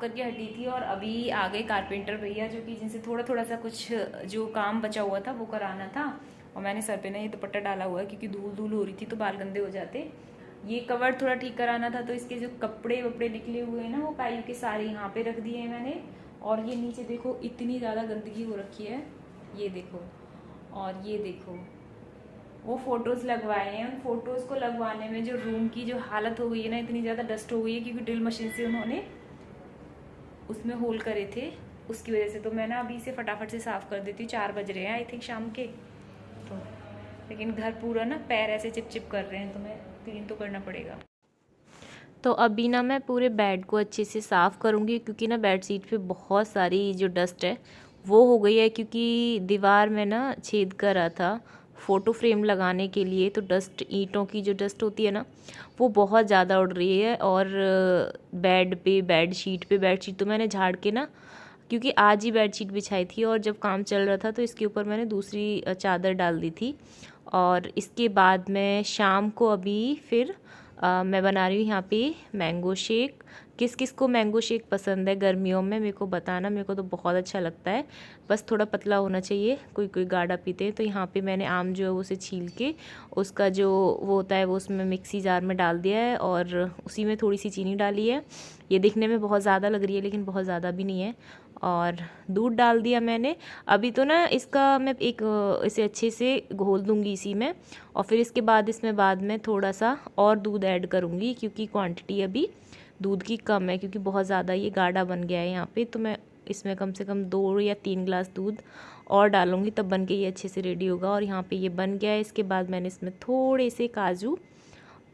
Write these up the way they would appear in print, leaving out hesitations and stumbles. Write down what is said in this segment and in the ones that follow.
करके हटी थी और अभी आ गए कारपेंटर भैया, जो कि जिनसे थोड़ा थोड़ा सा कुछ जो काम बचा हुआ था वो कराना था। और मैंने सर पे ना ये दुपट्टा डाला हुआ है क्योंकि धूल धूल हो रही थी तो बाल गंदे हो जाते। ये कवर थोड़ा ठीक कराना था, तो इसके जो कपड़े वपड़े निकले हुए हैं ना वो कायू के सारे यहाँ पे रख दिए हैं मैंने। और ये नीचे देखो इतनी ज़्यादा गंदगी हो रखी है, ये देखो। और ये देखो वो फोटोज़ लगवाए हैं, उन फोटोज़ को लगवाने में जो रूम की जो हालत हो गई है ना, इतनी ज़्यादा डस्ट हो गई है क्योंकि ड्रिल मशीन से उन्होंने उसमें होल करे थे, उसकी वजह से। तो मैं ना अभी इसे फटाफट से साफ़ कर देती हूँ। 4 बज रहे हैं आई थिंक शाम के, तो लेकिन घर पूरा ना पैर ऐसे चिप चिप कर रहे हैं, तो मैं क्लीन तो करना पड़ेगा। तो अभी ना मैं पूरे बेड को अच्छे से साफ़ करूँगी क्योंकि ना बेड शीट पे बहुत सारी जो डस्ट है वो हो गई है, क्योंकि दीवार में ना छेद कर रहा था फ़ोटो फ्रेम लगाने के लिए। तो डस्ट, ईंटों की जो डस्ट होती है ना वो बहुत ज़्यादा उड़ रही है। और बेड पे, बेड शीट तो मैंने झाड़ के ना, क्योंकि आज ही बेडशीट बिछाई थी और जब काम चल रहा था तो इसके ऊपर मैंने दूसरी चादर डाल दी थी। और इसके बाद मैं शाम को अभी फिर मैं बना रही हूँ यहाँ पे मैंगो शेक। किस किस को मैंगो शेक पसंद है गर्मियों में मेरे को बताना, मेरे को तो बहुत अच्छा लगता है। बस थोड़ा पतला होना चाहिए, कोई कोई गाढ़ा पीते हैं। तो यहाँ पे मैंने आम जो है वो उसे छील के उसका जो वो होता है वो उसमें मिक्सी जार में डाल दिया है और उसी में थोड़ी सी चीनी डाली है। ये दिखने में बहुत ज़्यादा लग रही है लेकिन बहुत ज़्यादा भी नहीं है। और दूध डाल दिया मैंने। अभी तो ना इसका मैं इसे अच्छे से घोल दूँगी इसी में, और फिर इसके बाद इसमें बाद में थोड़ा सा और दूध ऐड करूँगी क्योंकि क्वांटिटी अभी दूध की कम है, क्योंकि बहुत ज़्यादा ये गाढ़ा बन गया है यहाँ पे। तो मैं इसमें कम से कम 2 या 3 ग्लास दूध और डालूँगी, तब बन के ये अच्छे से रेडी होगा। और यहाँ पे ये बन गया है। इसके बाद मैंने इसमें थोड़े से काजू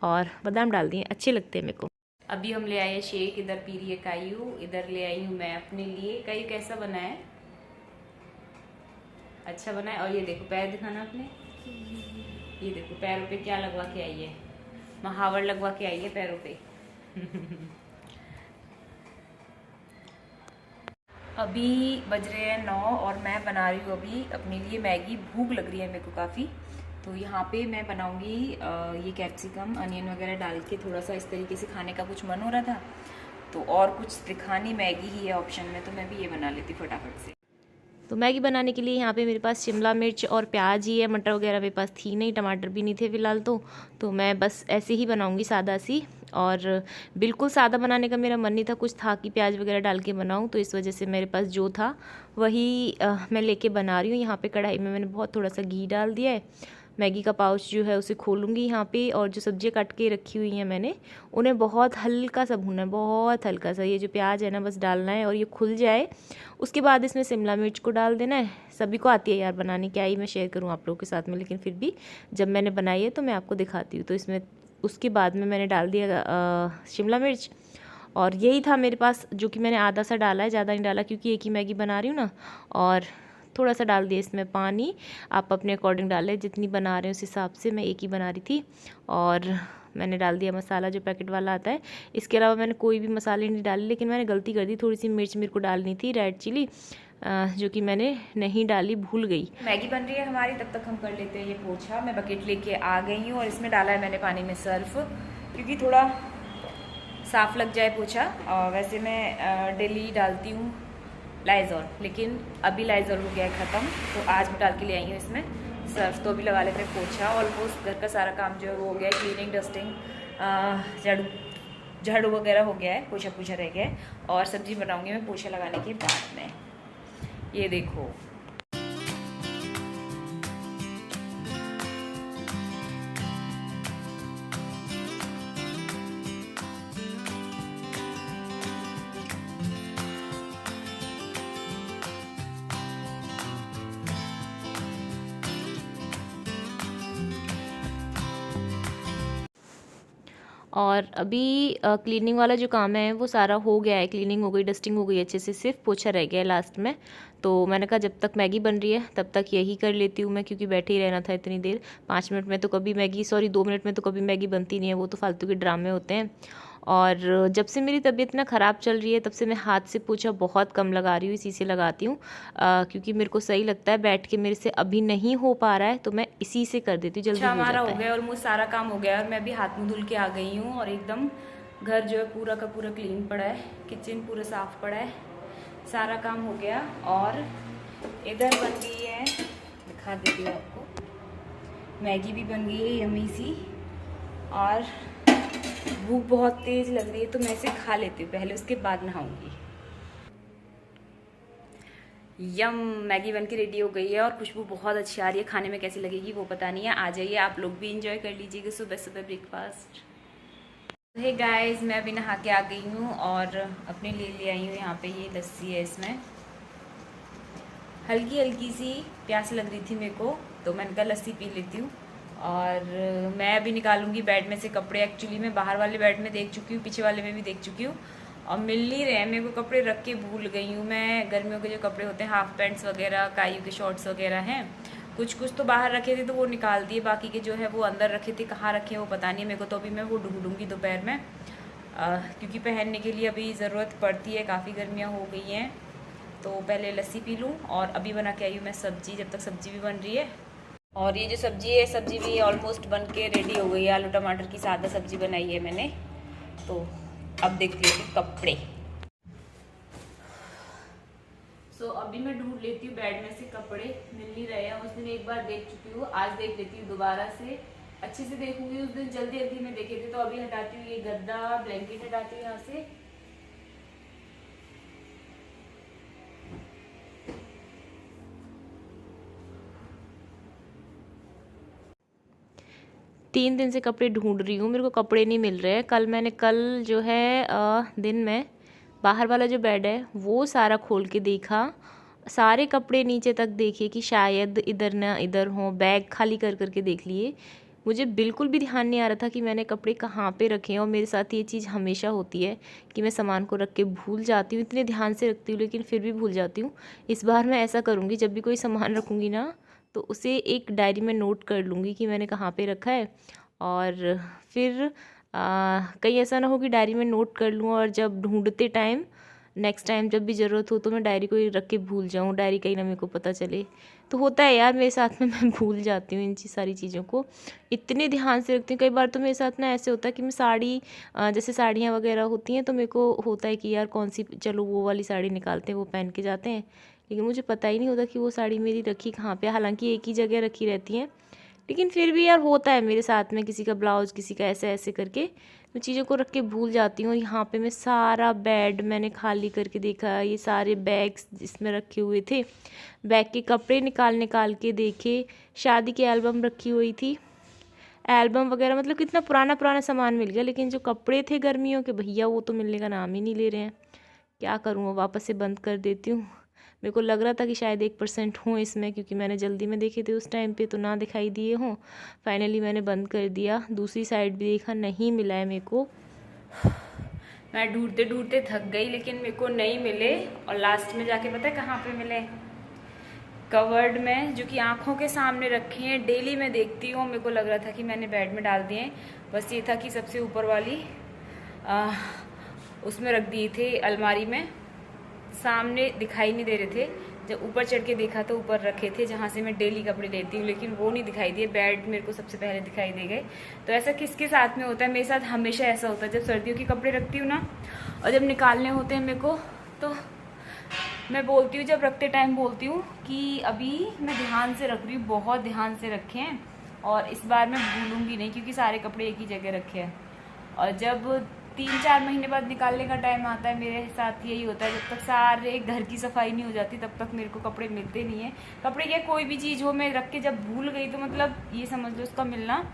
और बादाम डाल दिए, अच्छे लगते हैं मेरे को। अभी हम ले आए हैं शेक, इधर पी रही है कायू, इधर ले आई हूँ मैं अपने लिए। कायू कैसा बना है? अच्छा बना है। और ये देखो पैर दिखाना अपने, ये देखो पैरों पे क्या लगवा के आई है, महावर लगवा के आई है पैरों पे। अभी बज रहे हैं 9 और मैं बना रही हूँ अभी अपने लिए मैगी। भूख लग रही है मेरे को काफ़ी। तो यहाँ पे मैं बनाऊँगी ये कैप्सिकम अनियन वगैरह डाल के, थोड़ा सा इस तरीके से खाने का कुछ मन हो रहा था। तो और कुछ दिखानी मैगी ही है ऑप्शन में, तो मैं भी ये बना लेती फटाफट से। तो मैगी बनाने के लिए यहाँ पे मेरे पास शिमला मिर्च और प्याज ही है, मटर वगैरह मेरे पास थी नहीं, टमाटर भी नहीं थे फ़िलहाल। तो मैं बस ऐसे ही बनाऊँगी सादा सी। और बिल्कुल सादा बनाने का मेरा मन नहीं था, कुछ था कि प्याज वगैरह डाल के बनाऊँ, तो इस वजह से मेरे पास जो था वही मैं लेके बना रही हूँ। यहाँ पे कढ़ाई में मैंने बहुत थोड़ा सा घी डाल दिया है। मैगी का पाउच जो है उसे खोलूँगी यहाँ पे। और जो सब्जियाँ काट के रखी हुई हैं मैंने, उन्हें बहुत हल्का सा भूनना है, बहुत हल्का सा। ये जो प्याज है ना बस डालना है और ये खुल जाए, उसके बाद इसमें शिमला मिर्च को डाल देना है। सभी को आती है यार बनानी, क्या ही मैं शेयर करूँ आप लोगों के साथ में, लेकिन फिर भी जब मैंने बनाई है तो मैं आपको दिखाती हूँ। तो इसमें उसके बाद में मैंने डाल दिया शिमला मिर्च। और यही था मेरे पास, जो कि मैंने आधा सा डाला है, ज़्यादा नहीं डाला क्योंकि एक ही मैगी बना रही हूँ ना। और थोड़ा सा डाल दिया इसमें पानी, आप अपने अकॉर्डिंग डालें, जितनी बना रहे हैं उस हिसाब से। मैं एक ही बना रही थी। और मैंने डाल दिया मसाला जो पैकेट वाला आता है। इसके अलावा मैंने कोई भी मसाले नहीं डाले, लेकिन मैंने गलती कर दी, थोड़ी सी मिर्च मेरे को डालनी थी, रेड चिली, जो कि मैंने नहीं डाली, भूल गई। मैगी बन रही है हमारी, तब तक हम कर लेते हैं ये पोछा। मैं बकेट लेके आ गई हूँ और इसमें डाला है मैंने पानी में सर्फ, क्योंकि थोड़ा साफ़ लग जाए पोछा। वैसे मैं डेली डालती हूँ लाइज़ॉल, लेकिन अभी लाइज़ॉल हो गया है ख़त्म, तो आज मैं डाल के ले आई हूँ इसमें सर्फ। तो अभी लगा लेते हैं पोछा। ऑलमोस्ट घर का सारा काम जो है वो हो गया है, क्लीनिंग, डस्टिंग, झाड़ू वगैरह हो गया है, पोछा पोछा रह गया है। और सब्ज़ी बनाऊँगी मैं पोछा लगाने के बाद में। ये देखो और अभी क्लीनिंग वाला जो काम है वो सारा हो गया है, क्लीनिंग हो गई, डस्टिंग हो गई अच्छे से, सिर्फ पोछा रह गया है लास्ट में। तो मैंने कहा जब तक मैगी बन रही है तब तक यही कर लेती हूँ मैं, क्योंकि बैठे ही रहना था इतनी देर। 5 मिनट में तो कभी मैगी, सॉरी 2 मिनट में तो कभी मैगी बनती नहीं है, वो तो फालतू के ड्रामे होते हैं। और जब से मेरी तबीयत ना ख़राब चल रही है तब से मैं हाथ से पोछा बहुत कम लगा रही हूँ, इसी से लगाती हूँ, क्योंकि मेरे को सही लगता है। बैठ के मेरे से अभी नहीं हो पा रहा है तो मैं इसी से कर देती हूँ, जल्दी हो जाता है। हमारा हो गया और मुझे सारा काम हो गया और मैं अभी हाथ मुँह धुल के आ गई हूँ और एकदम घर जो है पूरा का पूरा क्लीन पड़ा है, किचन पूरा साफ पड़ा है, सारा काम हो गया। और इधर बन गई है, दिखा देती हूँ आपको, मैगी भी बन गई है यम्मी सी। और भूख बहुत तेज़ लग रही है तो मैं इसे खा लेती हूँ पहले, उसके बाद नहाऊंगी। यम, मैगी बन के रेडी हो गई है और खुशबू बहुत अच्छी आ रही है। खाने में कैसी लगेगी वो पता नहीं है। आ जाइए आप लोग भी इंजॉय कर लीजिएगा सुबह सुबह ब्रेकफास्ट। हे गाइस, मैं अभी नहा के आ गई हूँ और अपने लिए ले आई हूँ यहाँ पे ये लस्सी है। इसमें हल्की हल्की सी प्यास लग रही थी मेरे को, तो मैंने कहा लस्सी पी लेती हूँ। और मैं अभी निकालूंगी बेड में से कपड़े। एक्चुअली मैं बाहर वाले बेड में देख चुकी हूँ, पीछे वाले में भी देख चुकी हूँ और मिल नहीं रहे हैं मेरे को कपड़े, रख के भूल गई हूँ मैं। गर्मियों के जो कपड़े होते हैं, हाफ पैंट्स वगैरह, कायू के शॉर्ट्स वगैरह हैं, कुछ कुछ तो बाहर रखे थे तो वो निकाल दिए, बाकी के जो है वो अंदर रखे थे। कहाँ रखे हैं वो पता नहीं मेरे को, तो अभी मैं वो ढूंढूंगी दोपहर में, क्योंकि पहनने के लिए अभी ज़रूरत पड़ती है, काफ़ी गर्मियाँ हो गई हैं। तो पहले लस्सी पी लूँ और अभी बना के आई हूँ मैं सब्जी, जब तक सब्जी भी बन रही है। और ये जो सब्जी है, सब्जी भी ऑलमोस्ट बन के रेडी हो गई है। आलू टमाटर की सादा सब्जी बनाई है मैंने। तो अब देखती हूँ कपड़े। अभी मैं ढूंढ लेती हूँ बेड में से कपड़े, मिल नहीं रहे हैं। उस दिन एक बार देख चुकी हूँ, आज देख लेती हूँ दोबारा से, अच्छे से देखूंगी। उस दिन जल्दी जल्दी में देखे थे, तो अभी हटाती हूँ ये गद्दा, ब्लैंकेट हटाती हूँ यहाँ से। तीन दिन से कपड़े ढूंढ रही हूँ, मेरे को कपड़े नहीं मिल रहे हैं। कल जो है दिन में बाहर वाला जो बेड है वो सारा खोल के देखा, सारे कपड़े नीचे तक देखे कि शायद इधर ना इधर हो, बैग खाली कर करके देख लिए। मुझे बिल्कुल भी ध्यान नहीं आ रहा था कि मैंने कपड़े कहाँ पे रखे हैं। और मेरे साथ ये चीज़ हमेशा होती है कि मैं सामान को रख के भूल जाती हूँ, इतने ध्यान से रखती हूँ लेकिन फिर भी भूल जाती हूँ। इस बार मैं ऐसा करूँगी, जब भी कोई सामान रखूँगी ना तो उसे एक डायरी में नोट कर लूँगी कि मैंने कहाँ पे रखा है। और फिर कहीं ऐसा ना हो कि डायरी में नोट कर लूँ और जब ढूंढते टाइम नेक्स्ट टाइम जब भी ज़रूरत हो तो मैं डायरी को ही रख के भूल जाऊँ, डायरी कहीं ना मेरे को पता चले। तो होता है यार मेरे साथ में, मैं भूल जाती हूँ इन सारी चीज़ों को, इतने ध्यान से रखती हूँ। कई बार तो मेरे साथ ना ऐसे होता है कि मैं साड़ी, जैसे साड़ियाँ वगैरह होती हैं तो मेरे को होता है कि यार कौन सी, चलो वो वाली साड़ी निकालते हैं, वो पहन के जाते हैं। लेकिन मुझे पता ही नहीं होता कि वो साड़ी मेरी रखी कहाँ पे। हालांकि एक ही जगह रखी रहती हैं, लेकिन फिर भी यार होता है मेरे साथ में, किसी का ब्लाउज़, किसी का ऐसे ऐसे करके मैं चीज़ों को रख के भूल जाती हूँ। यहाँ पे मैं सारा बेड मैंने खाली करके देखा, ये सारे बैग्स जिसमें रखे हुए थे, बैग के कपड़े निकाल के देखे, शादी की एल्बम रखी हुई थी, एल्बम वगैरह, मतलब कितना पुराना पुराना सामान मिल गया। लेकिन जो कपड़े थे गर्मियों के, भैया वो तो मिलने का नाम ही नहीं ले रहे हैं। क्या करूँ, वो वापस से बंद कर देती हूँ। मेरे को लग रहा था कि शायद 1% हों इसमें, क्योंकि मैंने जल्दी में देखे थे उस टाइम पे तो ना दिखाई दिए हों। फाइनली मैंने बंद कर दिया। दूसरी साइड भी देखा, नहीं मिला है मेरे को। मैं ढूंढते ढूंढते थक गई लेकिन मेरे को नहीं मिले। और लास्ट में जाके पता है कहाँ पे मिले? कवर्ड में, जो कि आँखों के सामने रखे हैं, डेली मैं देखती हूँ। मेरे को लग रहा था कि मैंने बेड में डाल दिए, बस ये था कि सबसे ऊपर वाली उसमें रख दिए थे, अलमारी में, सामने दिखाई नहीं दे रहे थे। जब ऊपर चढ़ के देखा तो ऊपर रखे थे, जहाँ से मैं डेली कपड़े लेती हूँ, लेकिन वो नहीं दिखाई दिए। बेड मेरे को सबसे पहले दिखाई दे गए। तो ऐसा किसके साथ में होता है? मेरे साथ हमेशा ऐसा होता है, जब सर्दियों के कपड़े रखती हूँ ना और जब निकालने होते हैं मेरे को, तो मैं बोलती हूँ, जब रखते टाइम बोलती हूँ कि अभी मैं ध्यान से रख रही हूँ, बहुत ध्यान से रखे हैं और इस बार मैं भूलूंगी नहीं, क्योंकि सारे कपड़े एक ही जगह रखे हैं। और जब 3-4 महीने बाद निकालने का टाइम आता है, मेरे साथ यही होता है, जब तक सारे घर की सफाई नहीं हो जाती तब तक मेरे को कपड़े मिलते नहीं है। कपड़े क्या, कोई भी चीज़ हो, मैं रख के जब भूल गई तो मतलब ये समझ लो उसका मिलना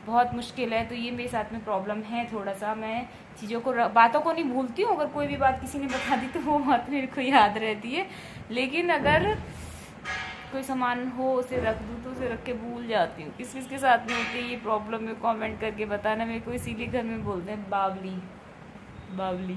बहुत मुश्किल है। तो ये मेरे साथ में प्रॉब्लम है थोड़ा सा। मैं चीज़ों को, बातों को नहीं भूलती हूँ, अगर कोई भी बात किसी ने बता दी तो वो बात मेरे को याद रहती है, लेकिन अगर कोई सामान हो उसे रख दूँ तो उसे रख के भूल जाती हूँ। किस किसके साथ में होती है ये प्रॉब्लम में कमेंट करके बताना मेरे को, इसीलिए घर में बोलते हैं बावली बावली।